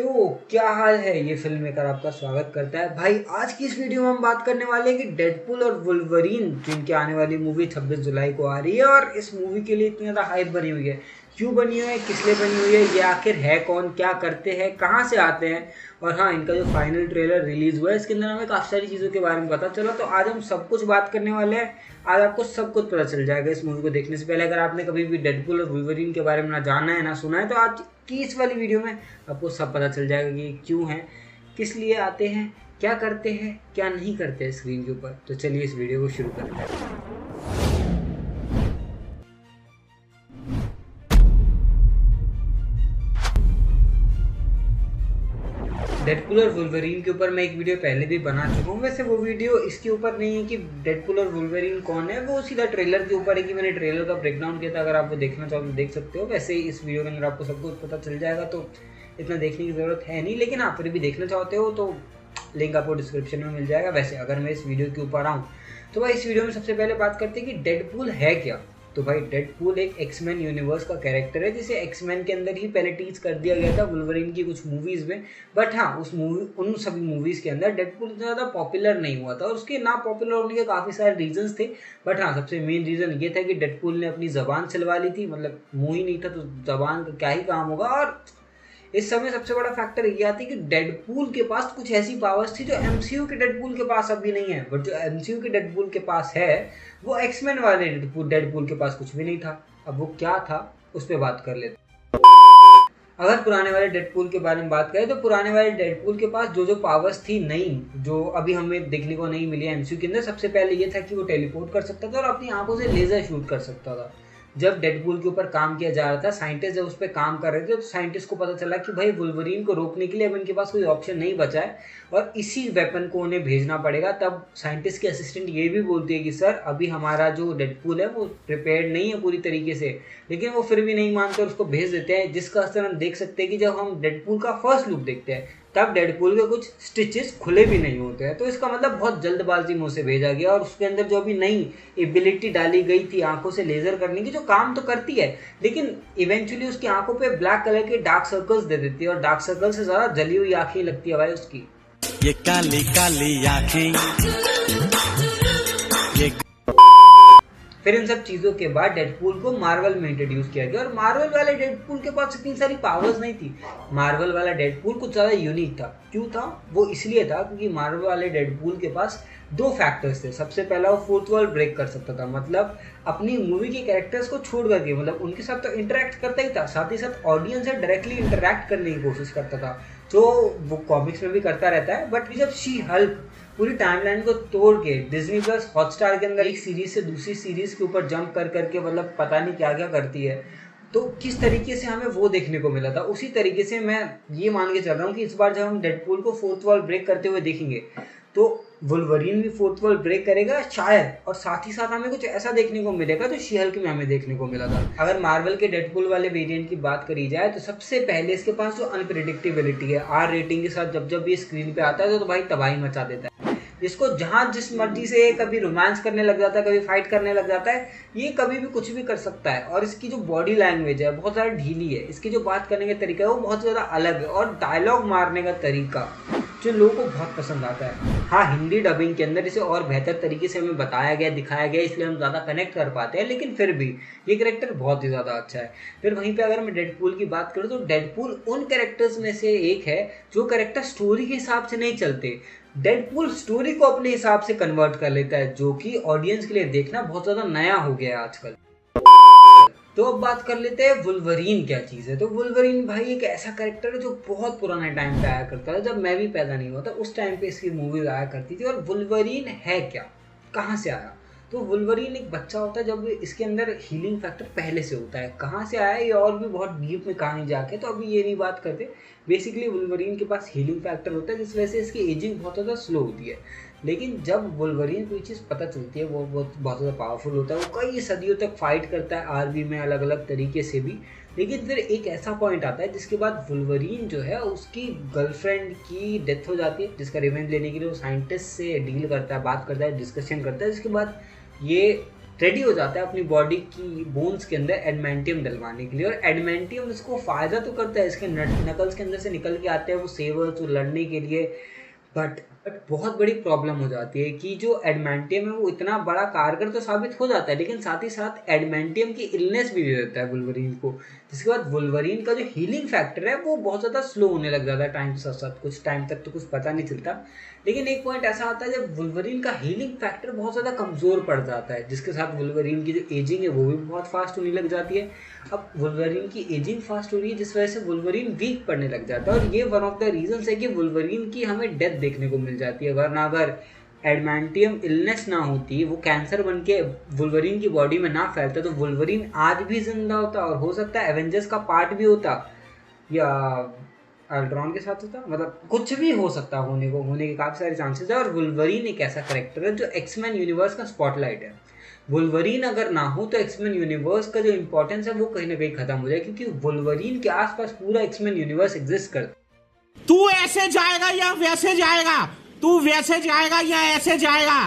तो क्या हाल है, ये फिल्म मेकर आपका स्वागत करता है। भाई आज की इस वीडियो में हम बात करने वाले हैं कि डेडपूल और वुल्वरीन जिनकी आने वाली मूवी 26 जुलाई को आ रही है और इस मूवी के लिए इतनी ज़्यादा हाइप बनी हुई है। क्यों बनी हुई है, किस लिए बनी हुई है, ये आखिर है कौन, क्या करते हैं, कहाँ से आते हैं। और हाँ, इनका जो फाइनल ट्रेलर रिलीज हुआ है इसके अंदर हमें काफ़ी सारी चीज़ों के बारे में पता चला। तो आज हम सब कुछ बात करने वाले हैं। आज आपको सब कुछ पता चल जाएगा इस मूवी को देखने से पहले। अगर आपने कभी भी डेडपूल और वुल्वरीन के बारे में ना जाना है ना सुना है, तो आज की इस वाली वीडियो में आपको सब पता चल जाएगा कि क्यों है, किस लिए आते हैं, क्या करते हैं, क्या नहीं करते हैं स्क्रीन के ऊपर। तो चलिए इस वीडियो को शुरू करते हैं। डेडपूल और वुल्वरीन के ऊपर मैं एक वीडियो पहले भी बना चुका हूँ। वैसे वो वीडियो इसके ऊपर नहीं है कि डेडपूल और वुल्वरीन कौन है, वो सीधा ट्रेलर के ऊपर है कि मैंने ट्रेलर का ब्रेकडाउन किया था। अगर आप वो देखना चाहो तो देख सकते हो। वैसे इस वीडियो के अंदर आपको सब कुछ पता चल जाएगा, तो इतना देखने की ज़रूरत है नहीं। लेकिन आप फिर भी देखना चाहते हो तो लिंक आपको डिस्क्रिप्शन में मिल जाएगा। वैसे अगर मैं इस वीडियो के ऊपर आऊँ तो भाई इस वीडियो में सबसे पहले बात करते हैं कि डेडपूल है क्या। तो भाई डेडपूल एक एक्समैन यूनिवर्स का कैरेक्टर है जिसे एक्समैन के अंदर ही पहले टीच कर दिया गया था वुल्वरीन की कुछ मूवीज़ में। बट हाँ, उन सभी मूवीज़ के अंदर डेडपूल इतना ज़्यादा पॉपुलर नहीं हुआ था और उसके ना पॉपुलर होने के काफ़ी सारे रीजंस थे। बट हाँ, सबसे मेन रीज़न ये था कि डेडपूल ने अपनी ज़बान चलवा ली थी। मतलब मुँह ही नहीं था तो ज़बान का क्या ही काम होगा। और इस समय सबसे बड़ा फैक्टर ये आता है कि डेडपूल के पास कुछ ऐसी पावर्स थी जो एमसीयू के डेडपूल के पास अभी नहीं है। बट जो एमसीयू के डेडपूल के पास है वो एक्समैन वाले डेडपूल के पास कुछ भी नहीं था। अब वो क्या था उस पर बात कर लेते हैं। अगर पुराने वाले डेडपूल के बारे में बात करें तो पुराने वाले डेडपूल के पास जो पावर्स थी नई, जो अभी हमें देखने को नहीं मिली एमसीयू के अंदर, सबसे पहले ये था कि वो टेलीपोर्ट कर सकता था और अपनी आंखों से लेजर शूट कर सकता था। जब डेडपूल के ऊपर काम किया जा रहा था, साइंटिस्ट जब उस पर काम कर रहे थे, तो साइंटिस्ट को पता चला कि भाई वुल्वरीन को रोकने के लिए अब इनके पास कोई ऑप्शन नहीं बचा है और इसी वेपन को उन्हें भेजना पड़ेगा। तब साइंटिस्ट की असिस्टेंट ये भी बोलती है कि सर अभी हमारा जो डेडपूल है वो प्रिपेयर्ड नहीं है पूरी तरीके से, लेकिन वो फिर भी नहीं मानते और उसको भेज देते हैं। जिसका असर हम देख सकते हैं कि जब हम डेडपूल का फर्स्ट लुक देखते हैं तब डेडपूल के कुछ स्टिचेस खुले भी नहीं होते हैं। तो इसका मतलब बहुत जल्दबाजी में उसे भेजा गया और उसके अंदर जो अभी नई एबिलिटी डाली गई थी आंखों से लेजर करने की, जो काम तो करती है लेकिन इवेंचुअली उसकी आंखों पे ब्लैक कलर के डार्क सर्कल्स दे देती है और डार्क सर्कल से ज़्यादा जली हुई आंखें लगती है भाई उसकी। ये काली काली आंखें। फिर इन सब चीज़ों के बाद डेडपूल को मार्वल में इंट्रोड्यूस किया गया और मार्वल वाले डेडपूल के पास इतनी सारी पावर्स नहीं थी। मार्वल वाला डेडपूल कुछ ज़्यादा यूनिक था। क्यों था? वो इसलिए था क्योंकि मार्वल वाले डेडपूल के पास दो फैक्टर्स थे। सबसे पहला, वो फोर्थ वॉल ब्रेक कर सकता था। मतलब अपनी मूवी के कैरेक्टर्स को छोड़ करके, मतलब उनके साथ तो इंटरेक्ट करता ही था, साथ ही साथ ऑडियंस से डायरेक्टली इंटरेक्ट करने की कोशिश करता था, जो वो कॉमिक्स में भी करता रहता है। बट जब शी हल्क पूरी टाइमलाइन को तोड़ के डिज्नी प्लस हॉटस्टार के अंदर एक सीरीज से दूसरी सीरीज के ऊपर जंप कर करके मतलब पता नहीं क्या क्या करती है, तो किस तरीके से हमें वो देखने को मिला था, उसी तरीके से मैं ये मान के चल रहा हूँ कि इस बार जब हम डेडपूल को फोर्थ वॉल ब्रेक करते हुए देखेंगे तो वुल्वरीन भी फोर्थ वॉल ब्रेक करेगा शायद, और साथ ही साथ हमें कुछ ऐसा देखने को मिलेगा जो शी हल्क में हमें देखने को मिला था। अगर मार्वल के डेडपूल वाले वेरिएंट की बात करी जाए तो सबसे पहले इसके पास जो अनप्रेडिक्टेबिलिटी है, आर रेटिंग के साथ जब ये स्क्रीन पे आता है तो भाई तबाही मचा देता है। इसको जहाँ जिस मर्जी से कभी रोमांस करने लग जाता है, कभी फाइट करने लग जाता है, ये कभी भी कुछ भी कर सकता है। और इसकी जो बॉडी लैंग्वेज है बहुत ज़्यादा ढीली है, इसकी जो बात करने का तरीका है वो बहुत ज़्यादा अलग है, और डायलॉग मारने का तरीका जो लोगों को बहुत पसंद आता है। हाँ, हिंदी डबिंग के अंदर इसे और बेहतर तरीके से हमें बताया गया, दिखाया गया, इसलिए हम ज़्यादा कनेक्ट कर पाते हैं, लेकिन फिर भी ये कैरेक्टर बहुत ही ज़्यादा अच्छा है। फिर वहीं पे अगर मैं डेडपूल की बात करूँ तो डेडपूल उन कैरेक्टर्स में से एक है जो कैरेक्टर स्टोरी के हिसाब से नहीं चलते। डेडपूल स्टोरी को अपने हिसाब से कन्वर्ट कर लेता है, जो कि ऑडियंस के लिए देखना बहुत ज़्यादा नया हो गया है आजकल। तो अब बात कर लेते हैं वुल्वरीन क्या चीज़ है। तो वुल्वरीन भाई एक ऐसा कैरेक्टर है जो बहुत पुराने टाइम पे आया करता था, जब मैं भी पैदा नहीं हुआ था उस टाइम पे इसकी मूवीज आया करती थी। और वुल्वरीन है क्या, कहाँ से आया? तो वुल्वरीन एक बच्चा होता है जब इसके अंदर हीलिंग फैक्टर पहले से होता है। कहाँ से आया ये और भी बहुत डीप में कहानी जाके, तो अभी ये नहीं बात करते। बेसिकली वुल्वरीन के पास हीलिंग फैक्टर होता है जिस वजह से इसकी एजिंग बहुत ज़्यादा स्लो होती है। लेकिन जब वुल्वरीन कोई चीज़ पता चलती है वो बहुत ज़्यादा पावरफुल होता है। वो कई सदियों तक फाइट करता है आर्मी में अलग अलग तरीके से भी। लेकिन फिर एक ऐसा पॉइंट आता है जिसके बाद वुल्वरीन जो है उसकी गर्लफ्रेंड की डेथ हो जाती है, जिसका रिवेंज लेने के लिए वो साइंटिस्ट से डील करता है, बात करता है, डिस्कशन करता है। जिसके बाद ये रेडी हो जाता है अपनी बॉडी की बोन्स के अंदर एडमेंटियम डलवाने के लिए। और एडमेंटियम इसको फ़ायदा तो करता है, इसके नकल्स के अंदर से निकल के आते हैं वो सेवर्स लड़ने के लिए, बट बहुत बड़ी प्रॉब्लम हो जाती है कि जो एडमेंटियम है वो इतना बड़ा कारगर तो साबित हो जाता है, लेकिन साथ ही साथ एडमेंटियम की इलनेस भी दे देता है वुल्वरीन को, जिसके बाद वुल्वरीन का जो हीलिंग फैक्टर है वो बहुत ज़्यादा स्लो होने लग जाता है टाइम के साथ साथ। कुछ टाइम तक तो कुछ पता नहीं चलता, लेकिन एक पॉइंट ऐसा आता है जब वुल्वरीन का हीलिंग फैक्टर बहुत ज़्यादा कमज़ोर पड़ जाता है, जिसके साथ वुल्वरीन की जो एजिंग है वो भी बहुत फास्ट होने लग जाती है। अब वुल्वरीन की एजिंग फास्ट हो रही है जिस वजह से वुल्वरीन वीक पड़ने लग जाता है, और ये वन ऑफ द रीजंस है कि वुल्वरीन की हमें डेथ देखने को मिल जाती है। वरना अगर एडमेंटियम इलनेस ना होती, वो कैंसर बन के वुल्वरीन की बॉडी में ना फैलता, तो वुल्वरीन आज भी जिंदा होता और हो सकता है एवेंजर्स का पार्ट भी होता या अल्ट्रॉन के साथ होता, मतलब कुछ भी हो सकता होने के काफ़ी सारे चांसेस है। और वुल्वरीन एक ऐसा कैरेक्टर है जो एक्समैन यूनिवर्स का स्पॉटलाइट है। वुल्वरीन अगर ना हो तो एक्समैन यूनिवर्स का जो इंपॉर्टेंस है वो कहीं ना कहीं खत्म हो जाए, क्योंकि वुल्वरीन के आसपास पूरा एक्समैन यूनिवर्स एग्जिस्ट करता है। तू ऐसे जाएगा या वैसे जाएगा, तू वैसे जाएगा या ऐसे जाएगा।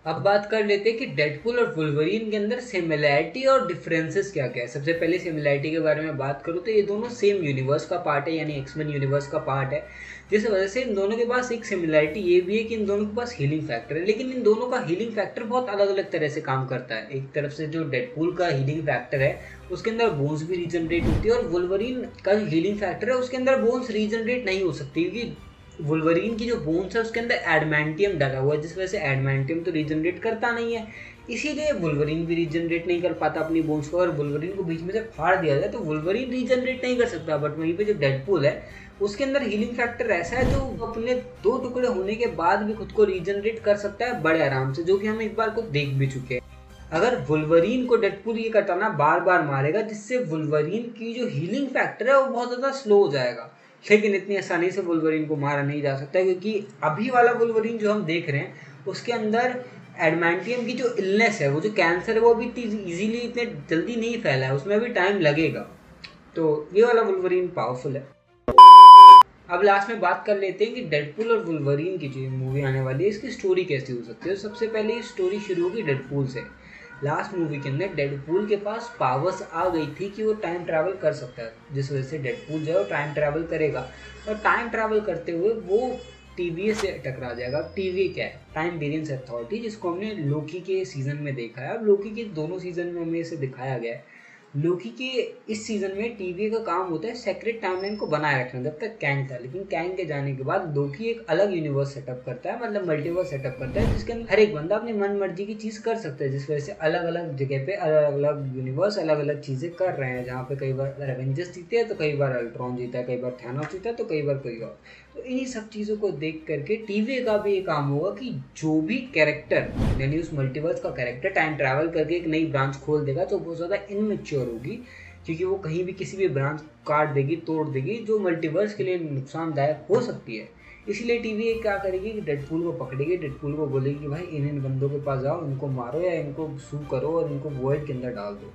अब बात कर लेते हैं कि डेडपूल और वुल्वरीन के अंदर सिमिलैरिटी और डिफरेंसेस क्या क्या है। सबसे पहले सिमिलैरिटी के बारे में बात करूँ तो ये दोनों सेम यूनिवर्स का पार्ट है, यानी एक्समैन यूनिवर्स का पार्ट है, जिस वजह से इन दोनों के पास एक सिमिलैरिटी ये भी है कि इन दोनों के पास हीलिंग फैक्टर है, लेकिन इन दोनों का हीलिंग फैक्टर बहुत अलग अलग तरह से काम करता है। एक तरफ से जो डेडपूल का हीलिंग फैक्टर है उसके अंदर बोन्स भी रीजनरेट होती है, और वुल्वरीन का जो हीलिंग फैक्टर है उसके अंदर बोन्स रीजनरेट नहीं हो सकती, क्योंकि वुल्वरीन की जो बोन्स है उसके अंदर एडमेंटियम डाला हुआ है, जिस वजह से एडमेंटियम तो रीजनरेट करता नहीं है, इसीलिए वुल्वरीन भी रीजनरेट नहीं कर पाता अपनी बोन्स को। और वुल्वरीन को बीच में से फाड़ दिया जाए तो वुल्वरीन रीजनरेट नहीं कर सकता। बट वहीं पे जो डेडपूल है उसके अंदर हीलिंग फैक्टर ऐसा है जो अपने 2 टुकड़े होने के बाद भी खुद को रीजनरेट कर सकता है बड़े आराम से, जो कि हम एक बार को देख भी चुके हैं। अगर वुल्वरीन को डेडपूल ये कटाना बार बार मारेगा, जिससे वुल्वरीन की जो हीलिंग फैक्टर है वो बहुत ज़्यादा स्लो हो जाएगा, लेकिन इतनी आसानी से वुल्वरीन को मारा नहीं जा सकता, क्योंकि अभी वाला वुल्वरीन जो हम देख रहे हैं उसके अंदर एडमेंटियम की जो इलनेस है, वो जो कैंसर है वो अभी इजीली इतने जल्दी नहीं फैला है, उसमें अभी टाइम लगेगा। तो ये वाला वुल्वरीन पावरफुल है। अब लास्ट में बात कर लेते हैं कि डेडपूल और वुल्वरीन की जो मूवी आने वाली है इसकी स्टोरी कैसी हो सकती है। सबसे पहले स्टोरी शुरू होगी डेडपूल से। लास्ट मूवी के अंदर डेडपूल के पास पावर्स आ गई थी कि वो टाइम ट्रैवल कर सकता है, जिस वजह से डेडपूल जो है वो टाइम ट्रैवल करेगा, और टाइम ट्रैवल करते हुए वो TVA से टकरा जाएगा। TVA क्या है? टाइम वेरिएंस अथॉरिटी, जिसको हमने लोकी के सीजन में देखा है। अब लोकी के दोनों सीजन में हमें इसे दिखाया गया है। लोकी के इस सीजन में TVA का काम होता है सेक्रेट टाइमलाइन को बनाए रखना, जब तक कैंग था, लेकिन कैंग के जाने के बाद लोकी एक अलग यूनिवर्स सेटअप करता है, मतलब मल्टीवर्स सेटअप करता है, जिसके अंदर हर एक बंदा अपनी मन मर्जी की चीज़ कर सकता है, जिस वजह से अलग अलग जगह पे अलग अलग यूनिवर्स अलग अलग चीज़ें कर रहे हैं, जहाँ पे कई बार एवेंजर्स जीते हैं तो कई बार अल्ट्रॉन जीता है, कई बार थैनोस जीता है तो कई बार कोई और। तो इन्हीं सब चीज़ों को देख करके TVA का भी ये काम होगा कि जो भी कैरेक्टर, यानी उस मल्टीवर्स का कैरेक्टर टाइम ट्रैवल करके एक नई ब्रांच खोल देगा तो बहुत ज़्यादा इनमेच्योर होगी, क्योंकि वो कहीं भी किसी भी ब्रांच काट देगी, तोड़ देगी, जो मल्टीवर्स के लिए नुकसानदायक हो सकती है। इसीलिए TVA क्या करेगी कि डेडपूल को पकड़ेगी, डेडपूल को बोलेगी कि भाई इन बंदों के पास जाओ, इनको मारो या इनको सू करो और इनको वॉइड के अंदर डाल दो।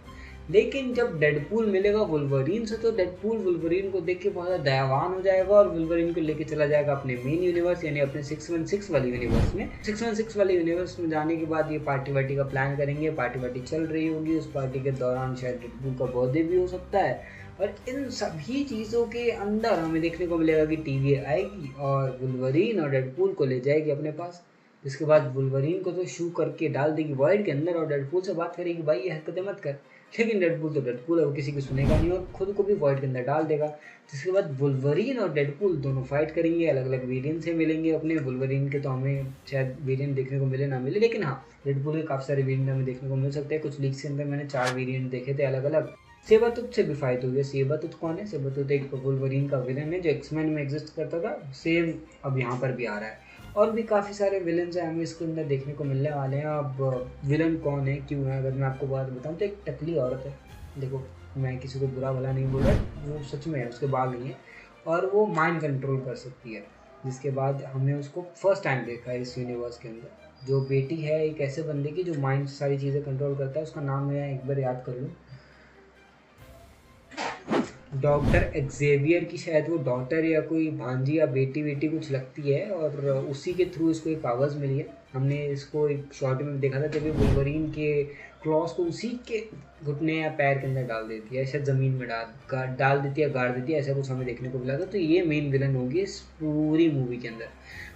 लेकिन जब डेडपूल मिलेगा वुल्वरीन से तो डेडपूल वुल्वरीन को देख के बहुत ज़्यादा दयावान हो जाएगा और वुल्वरीन को लेके चला जाएगा अपने मेन यूनिवर्स, यानी अपने 616 वाली यूनिवर्स में। 616 वाले यूनिवर्स में जाने के बाद ये पार्टी वार्टी का प्लान करेंगे। पार्टी वार्टी चल रही होगी, उस पार्टी के दौरान शायद डेडपूल का बर्थडे भी हो सकता है, और इन सभी चीज़ों के अंदर हमें देखने को मिलेगा कि TVA आएगी और वुल्वरीन और डेडपूल को ले जाएगी अपने पास। इसके बाद वुल्वरीन को तो शू करके डाल देगी वॉइड के अंदर और डेडपूल से बात करेगी भाई ये हरकतें मत कर, लेकिन डेडपूल तो डेडपूल है, वो किसी की सुनेगा नहीं और खुद को भी वॉइड के अंदर डाल देगा। जिसके बाद वुल्वरीन और डेडपूल दोनों फाइट करेंगे, अलग अलग वेरिएंट से मिलेंगे अपने। वुल्वरीन के तो हमें शायद वेरिएंट देखने को मिले ना मिले, लेकिन हाँ डेडपूल के काफ़ी सारे वेरिएंट हमें देखने को मिल सकते हैं। कुछ लीक्स के अंदर मैंने 4 वेरिएंट देखे थे अलग अलग। सेबातुत से भी फाइट हो गया। सेबातुत कौन है? सेबातुत एक वुल्वरीन का विलन है जो एक्समैन में एग्जिस्ट करता था, सेम अब यहाँ पर भी आ रहा है। और भी काफ़ी सारे विलन्स हैं हमें इसके अंदर देखने को मिलने वाले हैं। अब विलन कौन है, क्यों है, अगर मैं आपको बात बताऊँ तो एक टकली औरत है। देखो मैं किसी को बुरा भला नहीं बोल रहा, वो सच में है, उसके बाल नहीं है और वो माइंड कंट्रोल कर सकती है। जिसके बाद हमने उसको फर्स्ट टाइम देखा है इस यूनिवर्स के अंदर। जो बेटी है एक ऐसे बंदे की जो माइंड से सारी चीज़ें कंट्रोल करता है, उसका नाम मैं एक बार याद कर लूँ। डॉक्टर एक्जेवियर की शायद वो डॉटर या कोई भांजी या बेटी बेटी कुछ लगती है, और उसी के थ्रू इसको ये पावर्स मिली है। हमने इसको एक शॉर्ट में देखा था जब ये वुल्वरीन के क्लॉस को उसी के घुटने या पैर के अंदर डाल देती है, शायद ज़मीन में डाल देती है, गाड़ देती है, ऐसा कुछ हमें देखने को मिला था। तो ये मेन विलन होगी इस पूरी मूवी के अंदर।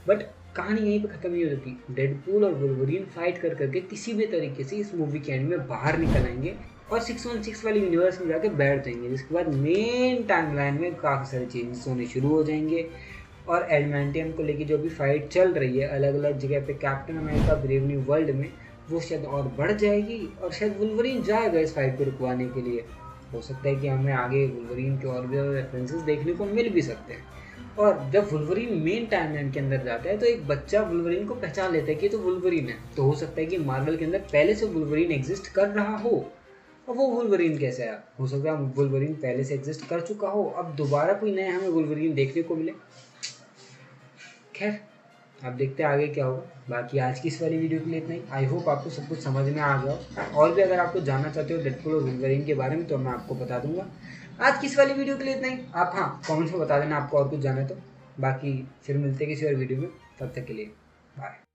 बट कहानी यहीं पे ख़त्म नहीं हो जाती। डेडपूल और वुल्वरीन फाइट कर करके किसी भी तरीके से इस मूवी के एंड में बाहर निकल आएंगे और 616 वाली यूनिवर्स में जाके बैठ जाएंगे, जिसके बाद मेन टाइमलाइन में काफ़ी सारे चेंजेस होने शुरू हो जाएंगे। और एडमेंटियम को लेके जो भी फाइट चल रही है अलग अलग जगह पे captain America brave new world में, वो शायद और बढ़ जाएगी और शायद वुल्वरीन जाएगा इस फाइट को रुकवाने के लिए। हो सकता है कि हमें आगे वुल्वरीन के और भी रेफरेंसेस देखने को मिल भी सकते हैं। और जब वुल्वरीन मेन टाइमलाइन के अंदर जाता है तो एक बच्चा वुल्वरीन को पहचान लेता है कि तो वुल्वरीन है। तो हो सकता है कि मार्वल के अंदर पहले से वुल्वरीन एग्जिस्ट कर रहा हो। और वो वुल्वरीन कैसे है? हो सकता है वुल्वरीन पहले से एग्जिस्ट कर चुका हो, अब दोबारा कोई नया हमें वुल्वरीन देखने को मिले। खैर, अब देखते हैं आगे क्या होगा। बाकी आज की इस वाली वीडियो के लिए इतना ही। आई होप आपको सब कुछ समझ में आ गया। और भी अगर आपको जानना चाहते हो डेडपूल और वुल्वरीन के बारे में तो मैं आपको बता दूंगा। आज की इस वाली वीडियो के लिए इतना ही। आप कमेंट्स में बता देना आपको और कुछ जानना है तो। बाकी फिर मिलते हैं किसी और वीडियो में, तब तक के लिए बाय।